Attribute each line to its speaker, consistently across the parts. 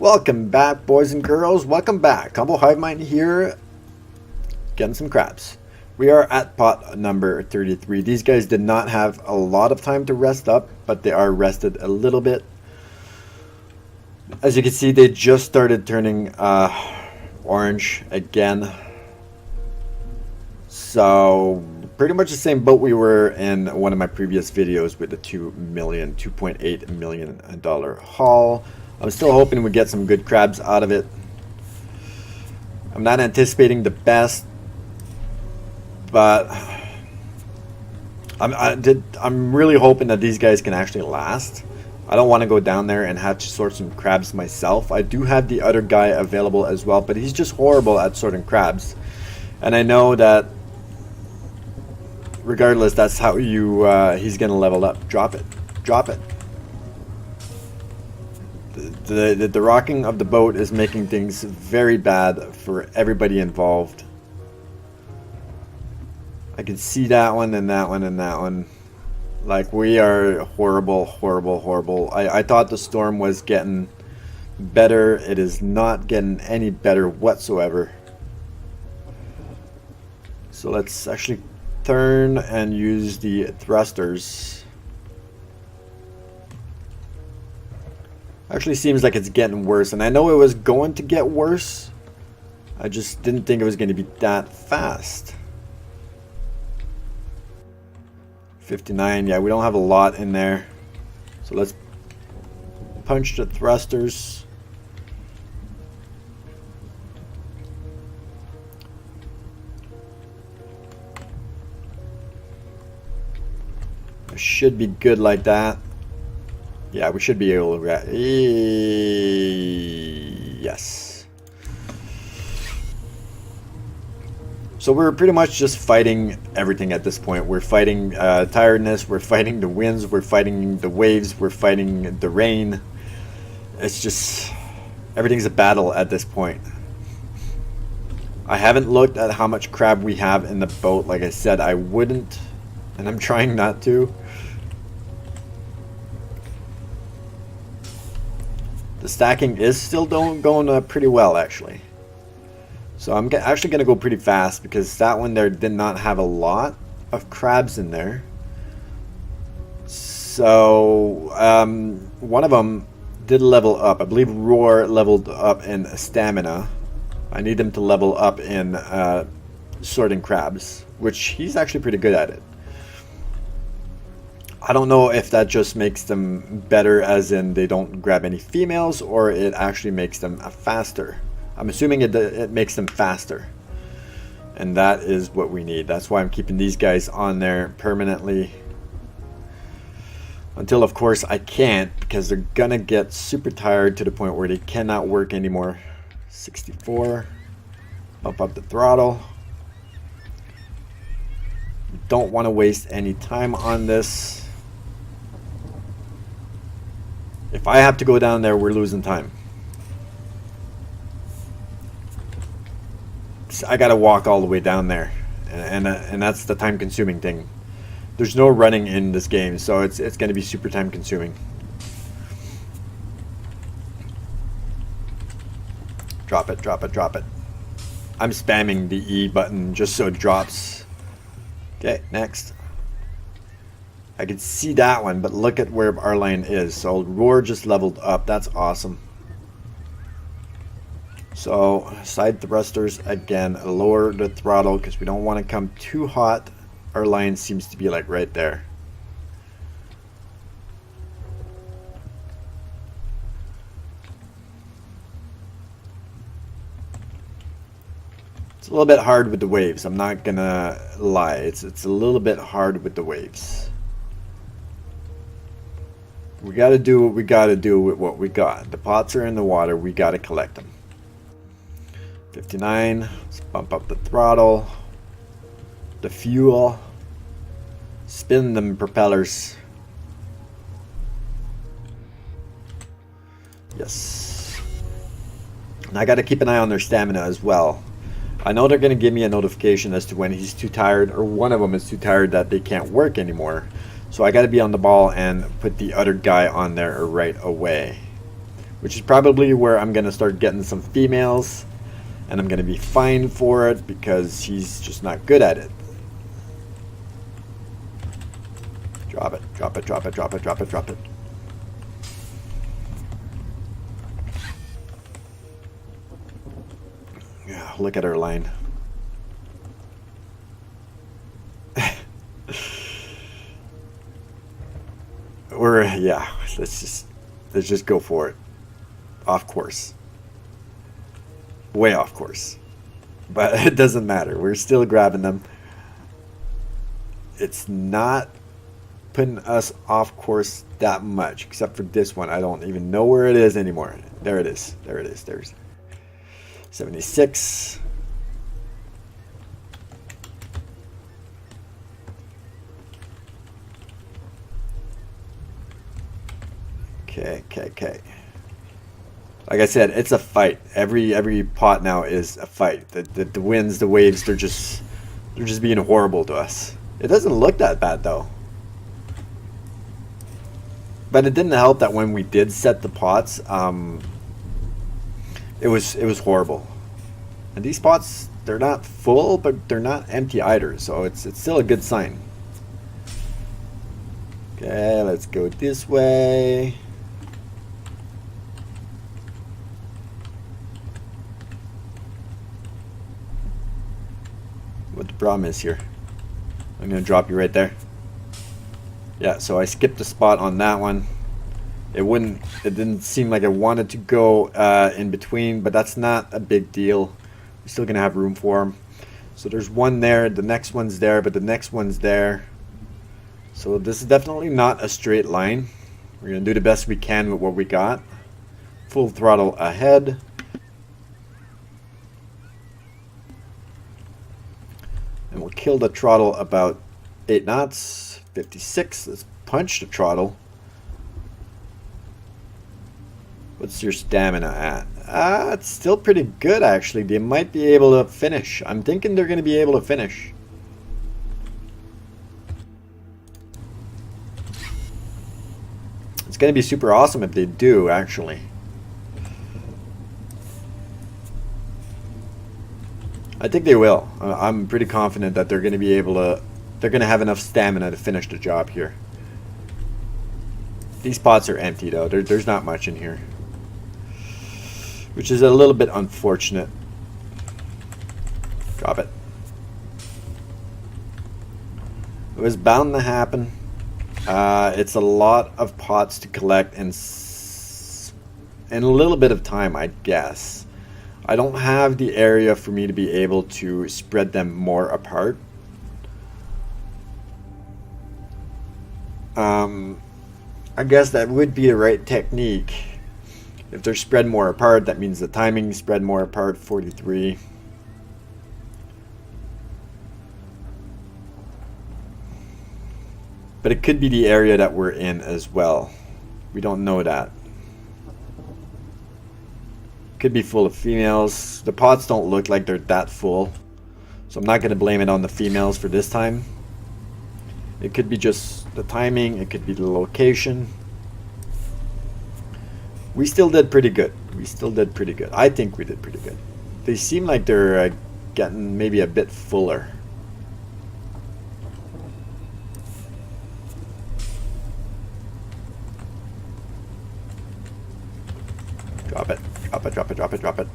Speaker 1: Welcome back, boys and girls. Welcome back. Humble Hive Mind here, getting some crabs. We are at pot number 33. These guys did not have a lot of time to rest up, but they are rested a little bit. As you can see, they just started turning orange again. So pretty much the same boat we were in one of my previous videos with the $2.8 million haul. I'm still hoping we get some good crabs out of it. I'm not anticipating the best, but I'm really hoping that these guys can actually last. I don't want to go down there and have to sort some crabs myself. I do have the other guy available as well, but he's just horrible at sorting crabs. And I know that regardless, that's how you he's gonna level up. Drop it. The rocking of the boat is making things very bad for everybody involved. I can see that one and that one and that one. Like, we are horrible. I thought the storm was getting better. It is not getting any better whatsoever. So let's actually turn and use the thrusters. Actually seems like it's getting worse, and I know it was going to get worse. I just didn't think it was going to be that fast. 59, yeah, we don't have a lot in there. So let's punch the thrusters. It should be good like that. Yeah, we should be able to yes. So we're pretty much just fighting everything at this point. We're fighting tiredness, we're fighting the winds, we're fighting the waves, we're fighting the rain. It's just, everything's a battle at this point. I haven't looked at how much crab we have in the boat. Like I said, I wouldn't, and I'm trying not to. The stacking is still going pretty well, actually. So I'm actually going to go pretty fast because that one there did not have a lot of crabs in there. So one of them did level up. I believe Roar leveled up in stamina. I need him to level up in sorting crabs, which he's actually pretty good at it. I don't know if that just makes them better, as in they don't grab any females, or it actually makes them faster. I'm assuming it makes them faster. And that is what we need. That's why I'm keeping these guys on there permanently. Until, of course, I can't, because they're gonna get super tired to the point where they cannot work anymore. 64. Bump up the throttle. Don't want to waste any time on this. If I have to go down there, we're losing time. So I gotta walk all the way down there, and that's the time-consuming thing. There's no running in this game, so it's gonna be super time-consuming. Drop it. I'm spamming the E button just so it drops. Okay, next. I can see that one, but look at where our line is. So Roar just leveled up. That's awesome. So side thrusters again. Lower the throttle because we don't want to come too hot. Our line seems to be like right there. It's a little bit hard with the waves. I'm not gonna lie. It's a little bit hard with the waves. We gotta do what we gotta do with what we got. The pots are in the water. We gotta collect them. 59. Let's bump up the throttle. The fuel. Spin them propellers. Yes. And I gotta keep an eye on their stamina as well. I know they're gonna give me a notification as to when he's too tired, or one of them is too tired that they can't work anymore. So I got to be on the ball and put the other guy on there right away. which is probably where I'm gonna start getting some females, and I'm gonna be fined for it because he's just not good at it. Drop it, drop it, drop it, drop it, drop it, drop it. Yeah, look at our line. Yeah, let's just go for it. Off course. Way off course. But it doesn't matter. We're still grabbing them. It's not putting us off course that much, except for this one. I don't even know where it is anymore. There it is. There it is. There's 76. Okay. Like I said, it's a fight. Every pot now is a fight. The winds, the waves, they're just being horrible to us. It doesn't look that bad though. But it didn't help that when we did set the pots, it was horrible. And these pots, they're not full, but they're not empty either, so it's still a good sign. Okay, let's go this way. What the problem is here. I'm gonna drop you right there. Yeah, so I skipped a spot on that one. It didn't seem like I wanted to go in between, but that's not a big deal. We're still gonna have room for them. So there's one there, the next one's there, but the next one's there. So this is definitely not a straight line. We're gonna do the best we can with what we got. Full throttle ahead. And we'll kill the throttle about 8 knots, 56. Let's punch the throttle. What's your stamina at? It's still pretty good actually. They might be able to finish. I'm thinking they're going to be able to finish. It's going to be super awesome if they do actually. I think they will. I'm pretty confident that they're going to be able to. They're going to have enough stamina to finish the job here. These pots are empty though. There's not much in here, which is a little bit unfortunate. Drop it. It was bound to happen. It's a lot of pots to collect in a little bit of time, I guess. I don't have the area for me to be able to spread them more apart. I guess that would be the right technique. If they're spread more apart, that means the timing spread more apart, 43. But it could be the area that we're in as well. We don't know that. Could be full of females. The pots don't look like they're that full, so I'm not going to blame it on the females for this time. It could be just the timing. It could be the location. We still did pretty good. I think we did pretty good. They seem like they're getting maybe a bit fuller. Drop it. Drop it.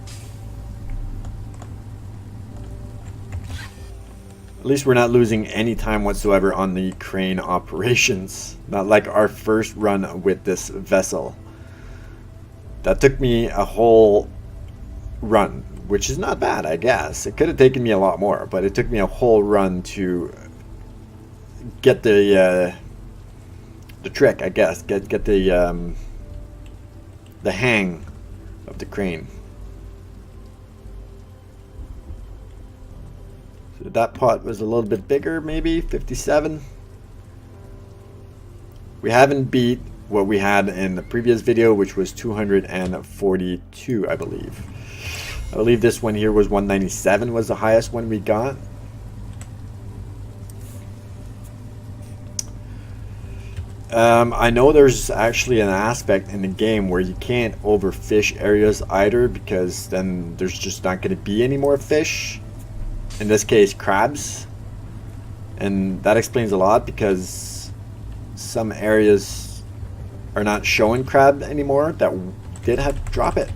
Speaker 1: At least we're not losing any time whatsoever on the crane operations. Not like our first run with this vessel. That took me a whole run, which is not bad, I guess. It could have taken me a lot more, but it took me a whole run to get the trick, I guess. Get the hang of the crane. So that pot was a little bit bigger, maybe 57. We haven't beat what we had in the previous video, which was 242, I believe. I believe this one here was 197 was the highest one we got. I know there's actually an aspect in the game where you can't overfish areas either, because then there's just not going to be any more fish. In this case, crabs. And that explains a lot, because some areas are not showing crab anymore that did have to drop it.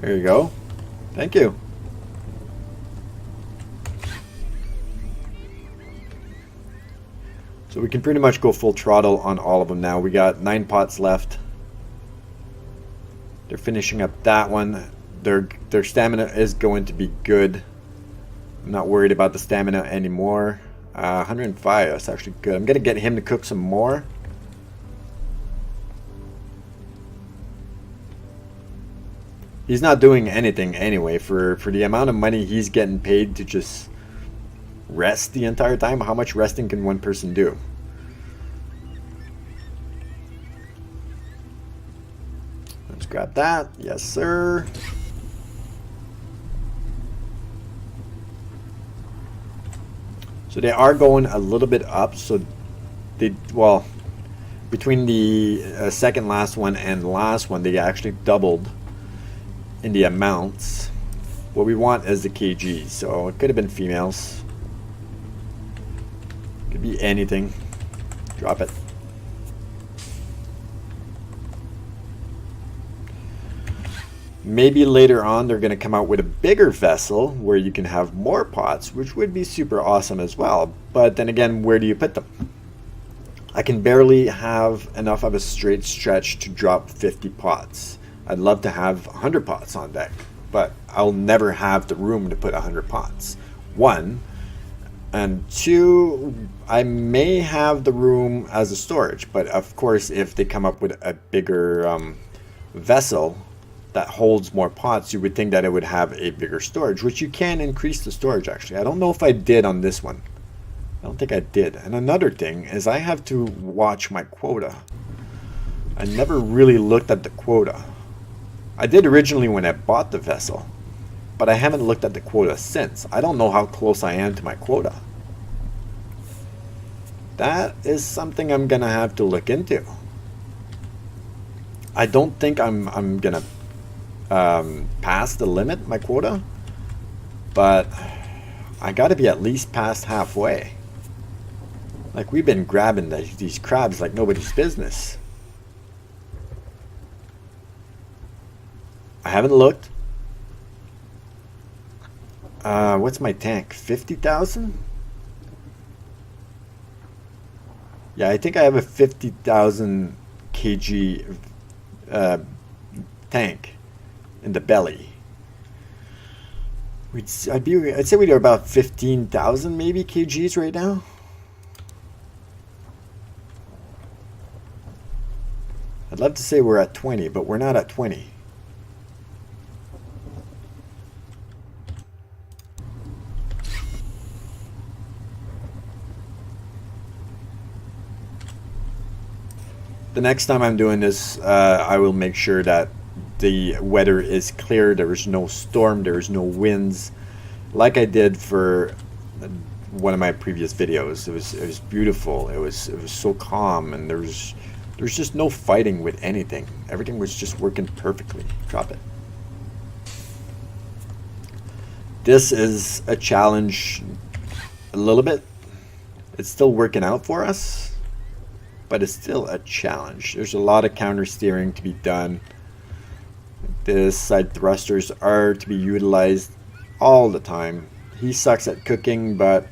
Speaker 1: There you go. Thank you. So we can pretty much go full throttle on all of them now. We got 9 pots left. They're finishing up that one. Their stamina is going to be good. I'm not worried about the stamina anymore. 105, that's actually good. I'm going to get him to cook some more. He's not doing anything anyway. For the amount of money he's getting paid to just rest the entire time, how much resting can one person do? Let's grab that. Yes, sir. So they are going a little bit up. So they, well, between the second last one and the last one, they actually doubled in the amounts. What we want is the kg. So it could have been females. Could be anything. Drop it. Maybe later on they're going to come out with a bigger vessel where you can have more pots, which would be super awesome as well. But then again, where do you put them? I can barely have enough of a straight stretch to drop 50 pots. I'd love to have 100 pots on deck, but I'll never have the room to put 100 pots. 1. And 2, I may have the room as a storage, but of course if they come up with a bigger vessel that holds more pots, you would think that it would have a bigger storage, which you can increase the storage actually. I don't know if I did on this one. I don't think I did. And another thing is I have to watch my quota. I never really looked at the quota. I did originally when I bought the vessel, but I haven't looked at the quota since. I don't know how close I am to my quota. That is something I'm gonna have to look into. I don't think I'm gonna pass the limit, my quota, but I gotta be at least past halfway. Like, we've been grabbing these crabs like nobody's business. I haven't looked. What's my tank? 50,000? Yeah, I think I have a 50,000 kg tank in the belly. I'd say we'd are about 15,000 maybe kgs right now. I'd love to say we're at 20, but we're not at 20. The next time I'm doing this, I will make sure that the weather is clear, there is no storm, there is no winds, like I did for one of my previous videos. It was beautiful. It was so calm, and there's just no fighting with anything. Everything was just working perfectly. Drop it. This is a challenge a little bit. It's still working out for us, but it's still a challenge. There's a lot of counter steering to be done. The side thrusters are to be utilized all the time. He sucks at cooking, but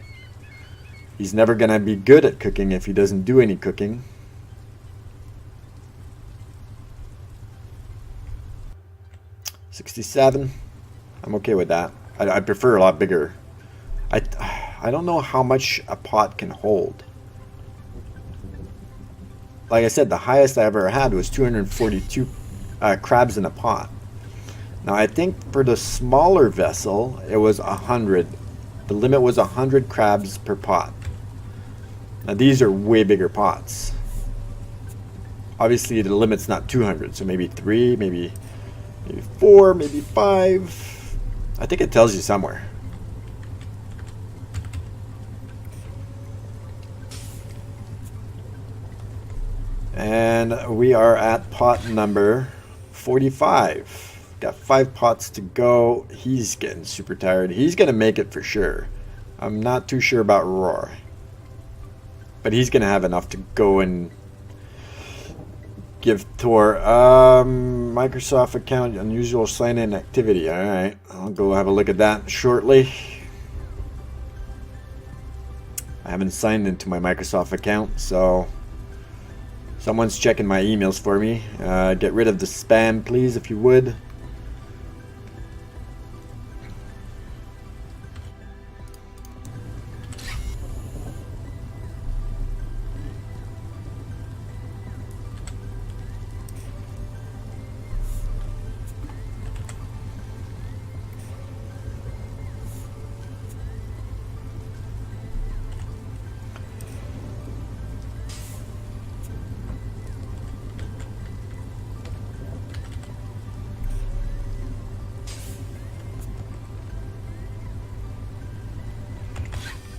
Speaker 1: he's never gonna be good at cooking if he doesn't do any cooking. $67. I'm okay with that. I prefer a lot bigger. I don't know how much a pot can hold. Like I said, the highest I ever had was 242 crabs in a pot. Now I think for the smaller vessel it was 100. The limit was 100 crabs per pot. Now these are way bigger pots. Obviously the limit's not 200, so maybe 3, maybe 4, maybe 5. I think it tells you somewhere. And we are at pot number 45. Got 5 pots to go. He's getting super tired. He's going to make it for sure. I'm not too sure about Roar. But he's going to have enough to go and give Tor Microsoft account unusual sign-in activity. Alright, I'll go have a look at that shortly. I haven't signed into my Microsoft account, so someone's checking my emails for me. Get rid of the spam, please, if you would.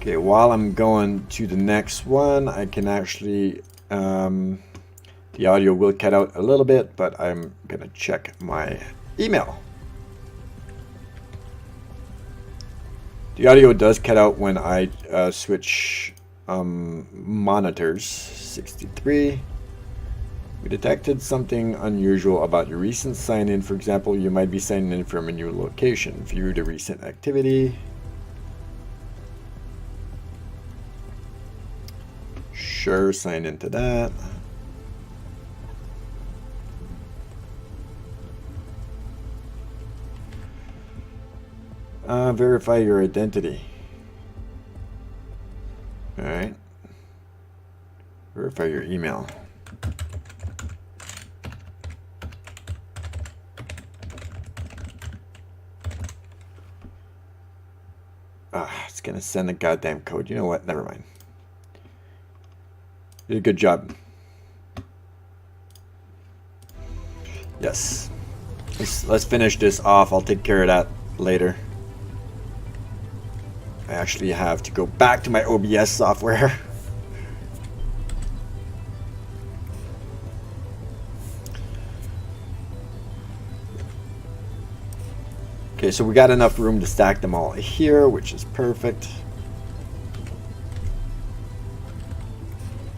Speaker 1: Okay, while I'm going to the next one, I can actually, the audio will cut out a little bit, but I'm going to check my email. The audio does cut out when I switch monitors. 63. We detected something unusual about your recent sign-in. For example, you might be signing in from a new location. View the recent activity. Sure, sign into that. Verify your identity. All right. Verify your email. It's gonna send a goddamn code. You know what? Never mind. You did a good job. Yes. Let's finish this off. I'll take care of that later. I actually have to go back to my OBS software. Okay, so we got enough room to stack them all here, which is perfect.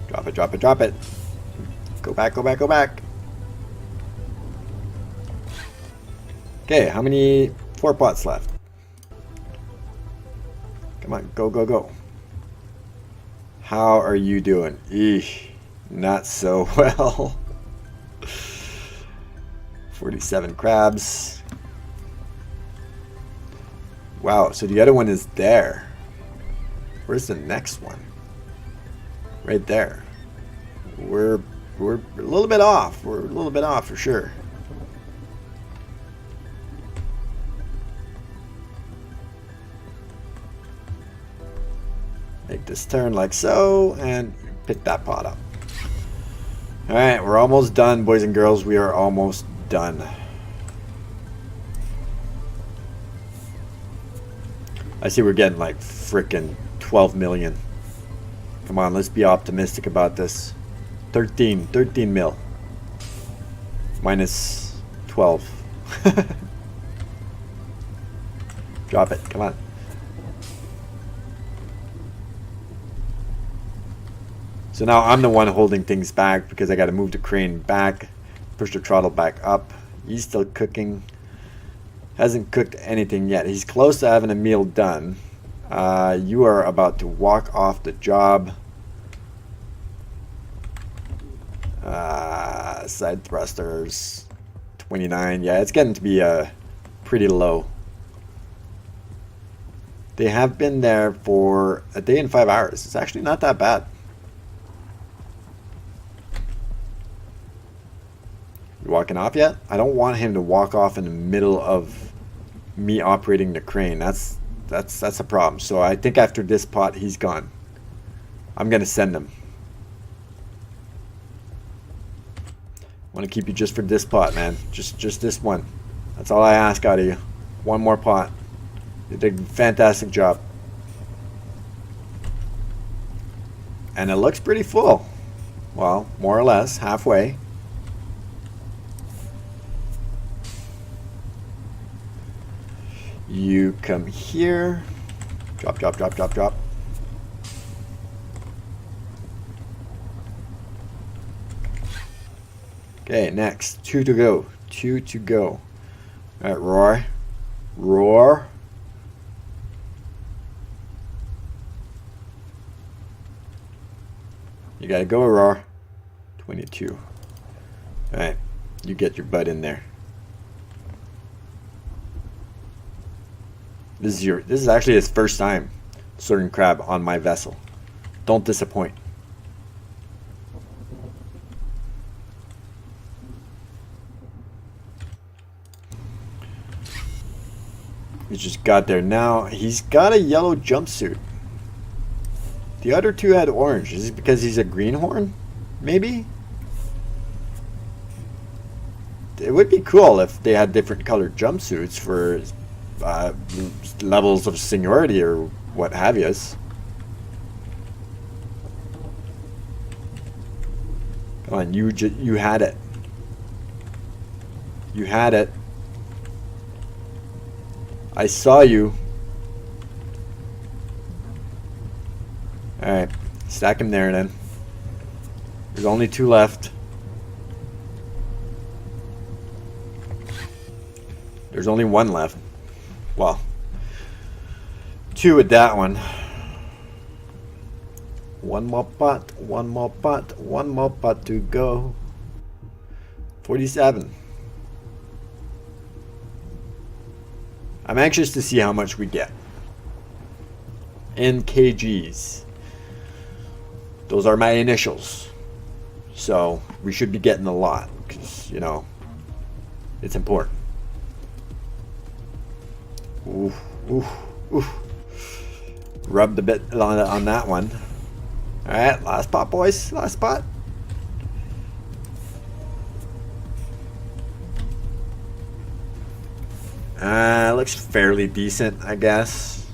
Speaker 1: Drop it, drop it, drop it. Go back, go back, go back. Okay, how many? 4 pots left. Come on, go, go, go. How are you doing? Eesh, not so well. 47 crabs. Wow, so the other one is there. Where's the next one? Right there. We're a little bit off. We're a little bit off for sure. Make this turn like so, and pick that pot up. Alright, we're almost done, boys and girls. We are almost done. I see we're getting like frickin' 12 million. Come on, let's be optimistic about this. 13 mil. Minus 12. Drop it, come on. So now I'm the one holding things back because I got to move the crane back, push the throttle back up. He's still cooking. Hasn't cooked anything yet. He's close to having a meal done. You are about to walk off the job. Side thrusters 29. Yeah, it's getting to be pretty low. They have been there for a day and 5 hours. It's actually not that bad. You walking off yet? I don't want him to walk off in the middle of me operating the crane. That's a problem. So I think after this pot, he's gone. I'm gonna send him. I want to keep you just for this pot, man. Just this one. That's all I ask out of you. One more pot. You did a fantastic job. And it looks pretty full. Well, more or less, halfway. You come here. Drop, drop, drop, drop, drop. Okay, next. 2 to go. 2 to go. Alright, roar. Roar. You gotta go, roar. 22. Alright, you get your butt in there. This is actually his first time sorting crab on my vessel. Don't disappoint. He just got there. Now he's got a yellow jumpsuit. The other two had orange. Is it because he's a greenhorn? Maybe? It would be cool if they had different colored jumpsuits for levels of seniority or what have yous. Come on, you had it. You had it. I saw you. Alright, stack him there then. There's only 2 left. There's only 1 left. Well, 2 with that one. 1 more pot, 1 more pot, 1 more pot to go. 47. I'm anxious to see how much we get. In kgs. Those are my initials. So we should be getting a lot. Because, you know, it's important. Oof, oof, oof. Rubbed a bit on that one. Alright, last pot, boys. Last pot. Looks fairly decent, I guess.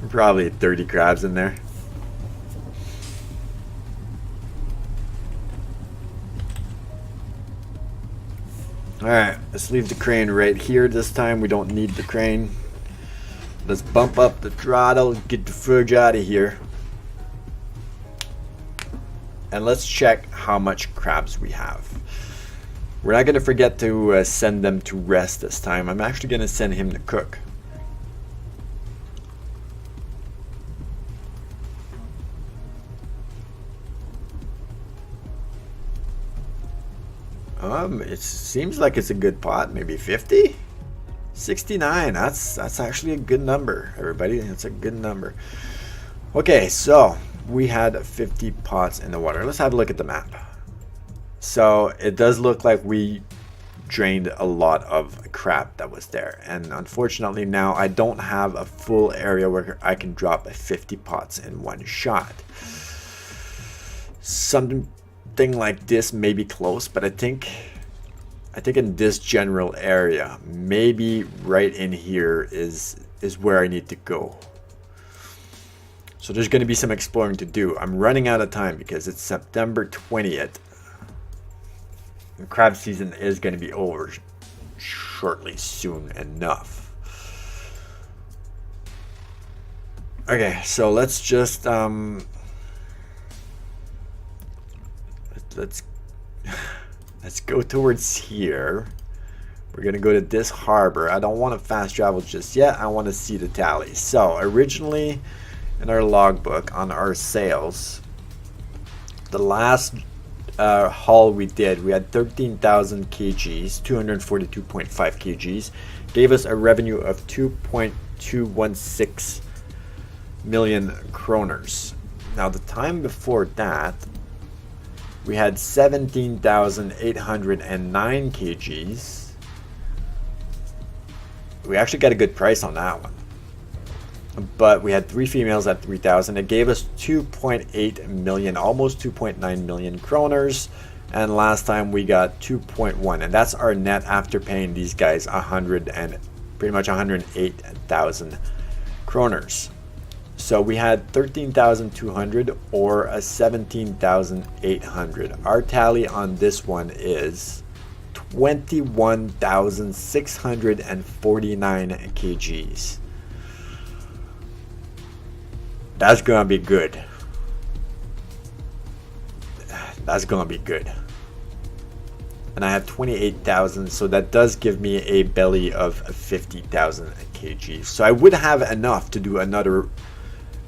Speaker 1: Probably 30 crabs in there. Alright, let's leave the crane right here this time. We don't need the crane. Let's bump up the throttle, get the fudge out of here. And let's check how much crabs we have. We're not going to forget to send them to rest this time. I'm actually going to send him to cook. It seems like it's a good pot. Maybe 50? 69. That's actually a good number, everybody. That's a good number. Okay, so we had 50 pots in the water. Let's have a look at the map. So it does look like we drained a lot of crab that was there, and unfortunately now I don't have a full area where I can drop 50 pots in one shot. Something like this may be close, but I think in this general area, maybe right in here is where I need to go. So there's going to be some exploring to do. I'm running out of time because it's September 20th. The crab season is going to be over shortly, soon enough. Okay, so let's just let's go towards here. We're gonna go to this harbor. I don't want to fast travel just yet. I want to see the tally. So originally in our logbook on our sales, the last haul we did, we had 13,000 kgs, 242.5 kgs, gave us a revenue of 2.216 million kroners. Now the time before that, we had 17,809 kgs. We actually got a good price on that one. But we had 3 females at 3,000. It gave us 2.8 million, almost 2.9 million kroners. And last time we got 2.1. And that's our net after paying these guys pretty much 108,000 kroners. So we had 13,200 or a 17,800. Our tally on this one is 21,649 kgs. That's gonna be good. That's gonna be good. And I have 28,000, so that does give me a belly of 50,000 kgs. So I would have enough to do another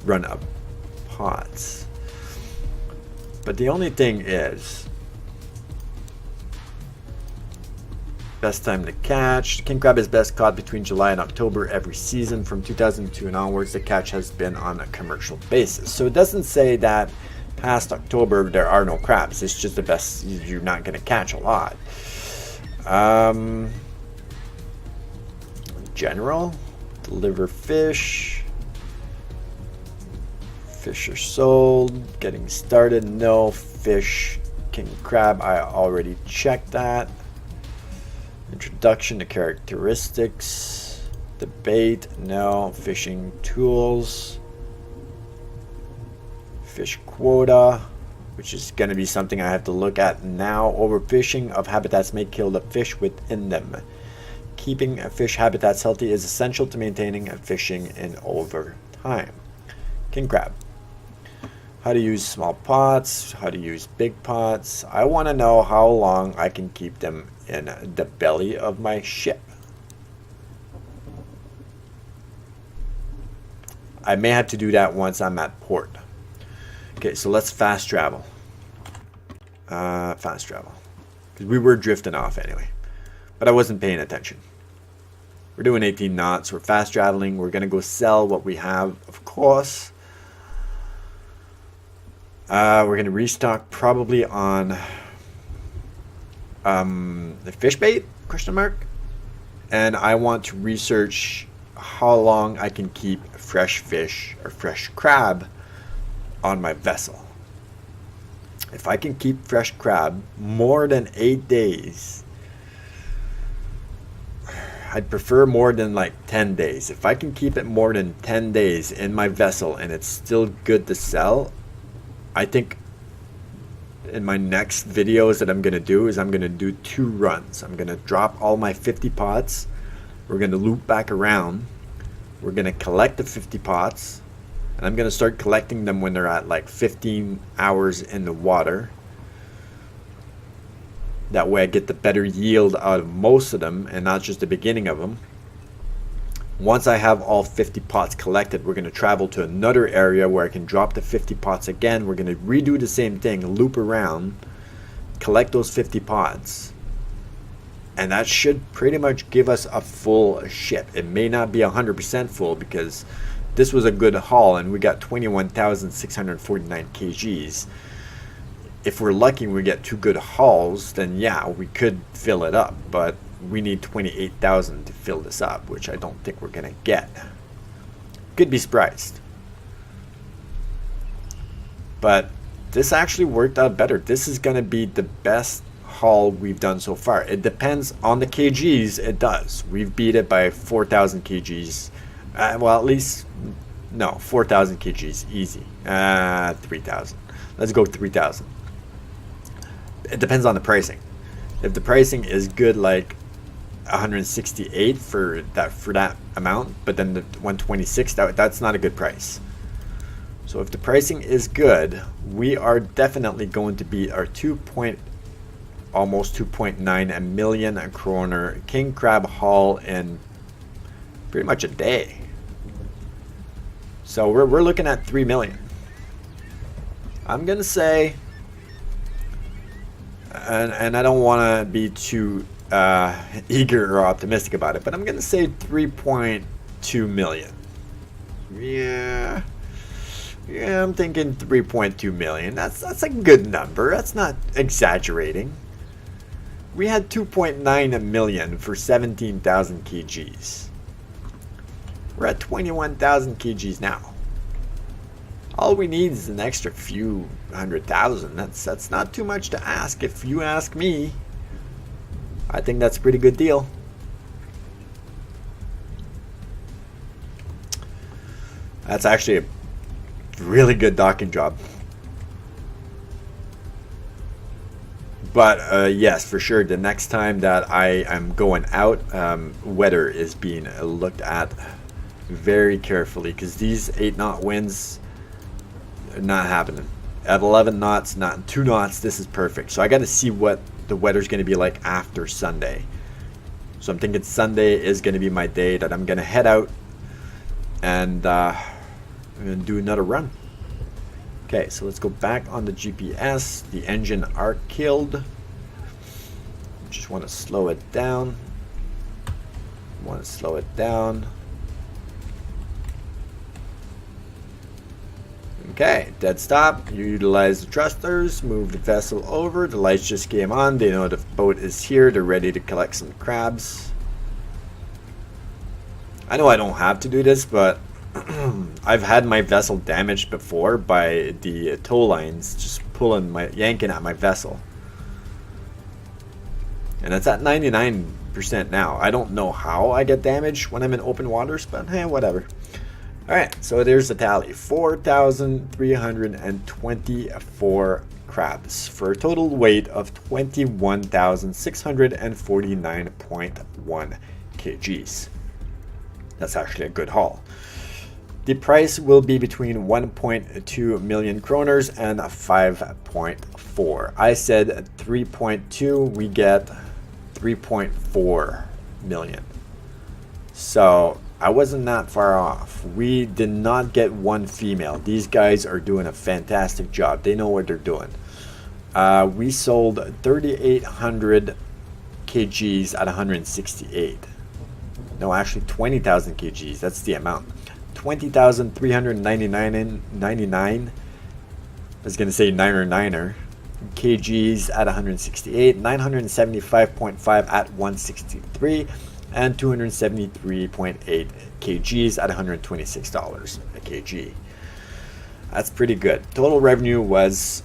Speaker 1: run of pots. But the only thing is, best time to catch. King crab is best caught between July and October every season. From 2002 and onwards, the catch has been on a commercial basis. So it doesn't say that past October there are no crabs. It's just the best. You're not going to catch a lot. General, deliver fish. Fish are sold. Getting started, no. Fish, king crab, I already checked that. Introduction to characteristics. The bait, no. Fishing tools. Fish quota, which is going to be something I have to look at now. Overfishing of habitats may kill the fish within them. Keeping fish habitats healthy is essential to maintaining fishing in over time. King crab. How to use small pots, how to use big pots. I want to know how long I can keep them in the belly of my ship. I may have to do that once I'm at port. Okay, so let's fast travel. Fast travel. Because we were drifting off anyway. But I wasn't paying attention. We're doing 18 knots. We're fast traveling. We're going to go sell what we have, of course. We're going to restock probably on the fish bait, question mark. And I want to research how long I can keep fresh fish or fresh crab on my vessel. If I can keep fresh crab more than 8 days, I'd prefer more than like 10 days. If I can keep it more than 10 days in my vessel and it's still good to sell, I think in my next videos that I'm going to do is I'm going to do 2 runs. I'm going to drop all my 50 pots. We're going to loop back around. We're going to collect the 50 pots. And I'm going to start collecting them when they're at like 15 hours in the water. That way I get the better yield out of most of them and not just the beginning of them. Once I have all 50 pots collected, we're going to travel to another area where I can drop the 50 pots again. We're going to redo the same thing, loop around, collect those 50 pots. And that should pretty much give us a full ship. It may not be 100% full because this was a good haul and we got 21,649 kgs. If we're lucky and we get 2 good hauls, then yeah, we could fill it up. But we need 28,000 to fill this up, which I don't think we're going to get. Could be surprised. But this actually worked out better. This is going to be the best haul we've done so far. It depends on the kgs. It does. We've beat it by 4,000 kgs. Well, at least, no, 4,000 kgs. Easy. 3,000. Let's go 3,000. It depends on the pricing. If the pricing is good, like 168 for that amount, but then the 126, that's not a good price. So if the pricing is good, we are definitely going to beat our almost 2.9 million kroner king crab haul in pretty much a day. So we're looking at 3 million. I'm gonna say, and I don't want to be too eager or optimistic about it, but I'm gonna say 3.2 million. Yeah, I'm thinking 3.2 million. That's a good number. That's not exaggerating. We had 2.9 million for 17,000 kgs. We're at 21,000 kgs now. All we need is an extra few 100,000. That's not too much to ask. If you ask me, I think that's a pretty good deal. That's actually really good docking job. But yes, for sure, the next time that I am going out, weather is being looked at very carefully, because these 8-knot winds are not happening. At 11 knots, not 2 knots, this is perfect. So I got to see what the weather's going to be like after Sunday. So I'm thinking Sunday is going to be my day that I'm going to head out and I'm going to do another run. Okay, so let's go back on the GPS. The engine are killed. Just want to slow it down. Okay, dead stop. You utilize the thrusters, move the vessel over. The lights just came on. They know the boat is here. They're ready to collect some crabs. I know I don't have to do this, but I've had my vessel damaged before by the tow lines just yanking at my vessel. And it's at 99% now. I don't know how I get damaged when I'm in open waters, but hey, whatever. Alright, so there's the tally. 4,324 crabs for a total weight of 21,649.1 kgs. That's actually a good haul. The price will be between 1.2 million kroners and 5.4. I said 3.2, we get 3.4 million. So I wasn't that far off. We did not get one female. These guys are doing a fantastic job. They know what they're doing. We sold 3,800 kgs at 168. No, actually 20,000 kgs. That's the amount. 20,399. I was going to say 9er kgs at 168, 975.5 at 163, and 273.8 kgs at $126 a kg. That's pretty good. Total revenue was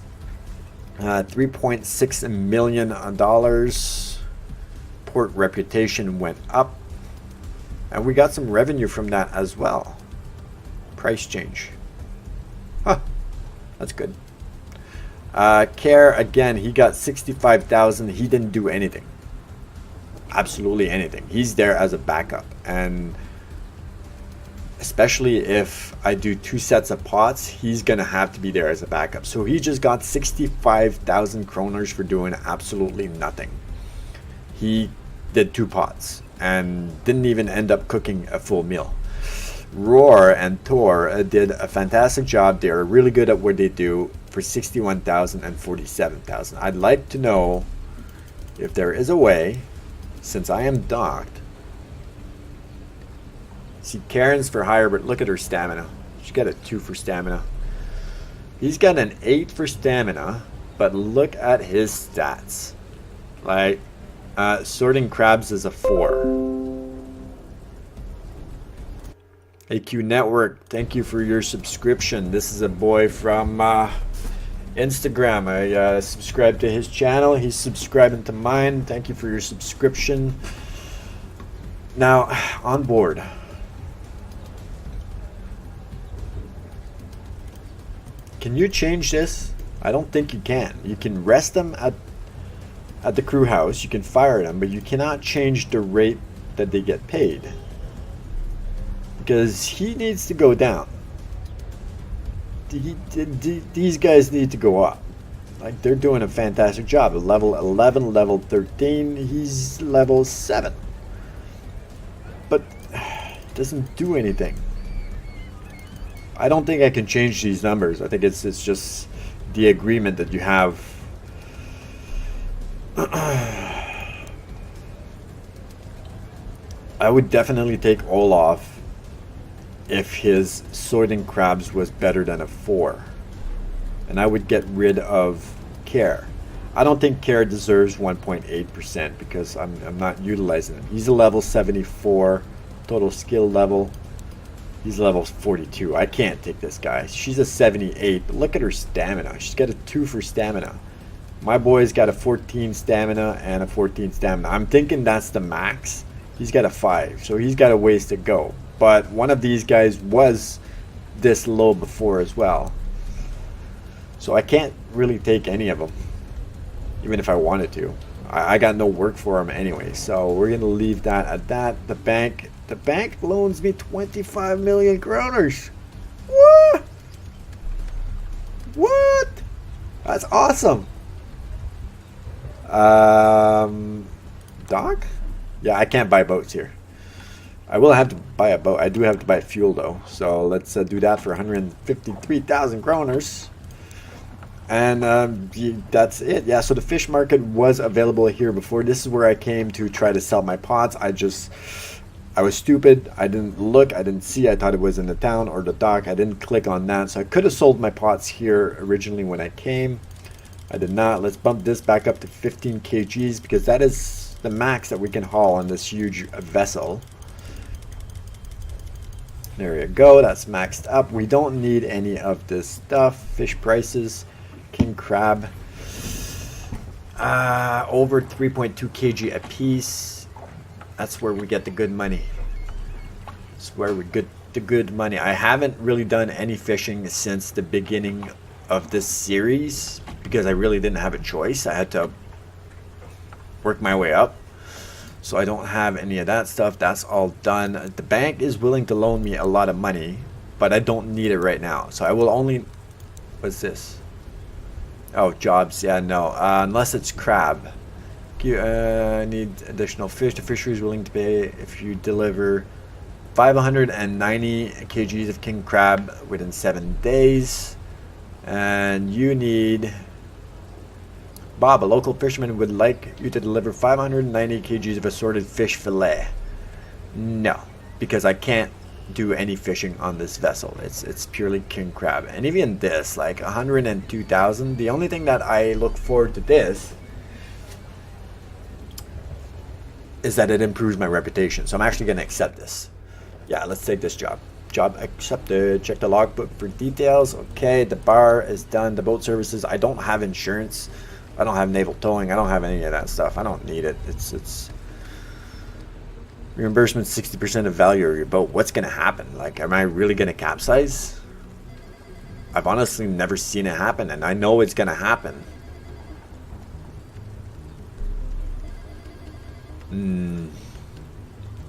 Speaker 1: $3.6 million. Port reputation went up, and we got some revenue from that as well. Price change. Huh, that's good. Care, again, he got 65,000. He didn't do anything. Absolutely anything. He's there as a backup, and especially if I do 2 sets of pots, he's gonna have to be there as a backup. So he just got 65,000 kroners for doing absolutely nothing. He did 2 pots and didn't even end up cooking a full meal. Roar and Tor did a fantastic job. They're really good at what they do for 61,000 and 47,000. I'd like to know if there is a way, since I am docked. See, Karen's for hire, but look at her stamina. She got a 2 for stamina. He's got an 8 for stamina, but look at his stats. Like, sorting crabs is a 4. AQ Network, thank you for your subscription. This is a boy from Instagram. I subscribed to his channel. He's subscribing to mine. Thank you for your subscription. Now, on board. Can you change this? I don't think you can. You can rest them at the crew house. You can fire them, but you cannot change the rate that they get paid. Because he needs to go down. These guys need to go up. Like, they're doing a fantastic job. Level 11, level 13, he's level 7. But it doesn't do anything. I don't think I can change these numbers. I think it's just the agreement that you have. I would definitely take Olaf if his sorting crabs was better than a 4, and I would get rid of Care. I don't think Care deserves 1.8% because I'm not utilizing him. He's a level 74 total skill level. He's level 42. I can't take this guy. She's a 78, but look at her stamina. She's got a 2 for stamina. My boy's got a 14 stamina and a 14 stamina. I'm thinking that's the max. He's got a 5, so he's got a ways to go. But one of these guys was this low before as well. So I can't really take any of them, even if I wanted to. I got no work for them anyway, so we're gonna leave that at that. The bank loans me 25 million kroners. What? What? That's awesome. Dock? Yeah, I can't buy boats here. I will have to buy a boat. I do have to buy fuel though, so let's do that for 153,000 kroners. And that's it. Yeah, so the fish market was available here before. This is where I came to try to sell my pots. I was stupid. I didn't look. I didn't see. I thought it was in the town or the dock. I didn't click on that. So I could have sold my pots here originally when I came. I did not. Let's bump this back up to 15 kgs because that is the max that we can haul on this huge vessel. There you go. That's maxed up. We don't need any of this stuff. Fish prices. King crab. Over 3.2 kg a piece. That's where we get the good money. That's where we get the good money. I haven't really done any fishing since the beginning of this series because I really didn't have a choice. I had to work my way up. So I don't have any of that stuff. That's all done. The bank is willing to loan me a lot of money, but I don't need it right now. So I will only... What's this? Oh, jobs. Yeah, no. Unless it's crab. I need additional fish. The fishery is willing to pay if you deliver 590 kgs of king crab within 7 days. And you need... Bob, a local fisherman would like you to deliver 590 kgs of assorted fish fillet. No, because I can't do any fishing on this vessel. It's purely king crab. And even this, like 102,000. The only thing that I look forward to this is that it improves my reputation. So I'm actually going to accept this. Yeah, let's take this job. Job accepted. Check the logbook for details. Okay, the bar is done. The boat services. I don't have insurance. I don't have naval towing. I don't have any of that stuff. I don't need it. It's reimbursement 60% of value of your boat. What's going to happen? Like, am I really going to capsize? I've honestly never seen it happen, and I know it's going to happen.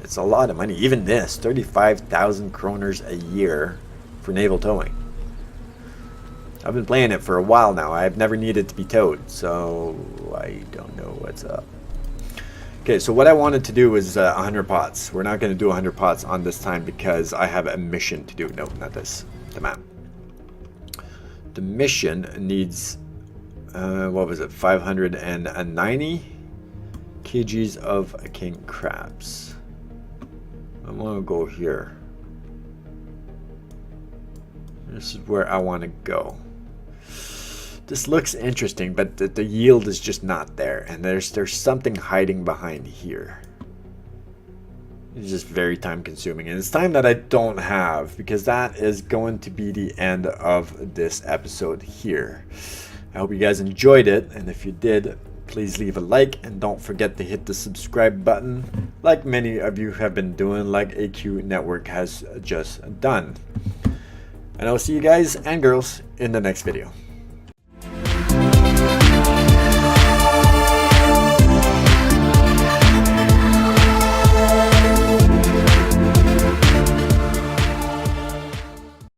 Speaker 1: It's a lot of money. Even this, 35,000 kroners a year for naval towing. I've been playing it for a while now. I've never needed to be towed, so I don't know what's up. Okay, so what I wanted to do was 100 pots. We're not going to do 100 pots on this time because I have a mission to do. No, not this. The map. The mission needs, what was it, 590 kgs of king crabs. I want to go here. This is where I want to go. This looks interesting, but the yield is just not there, and there's something hiding behind here. It's just very time consuming, and it's time that I don't have, because that is going to be the end of this episode here. I hope you guys enjoyed it, and if you did, please leave a like, and don't forget to hit the subscribe button like many of you have been doing, like AQ Network has just done. And I'll see you guys and girls in the next video.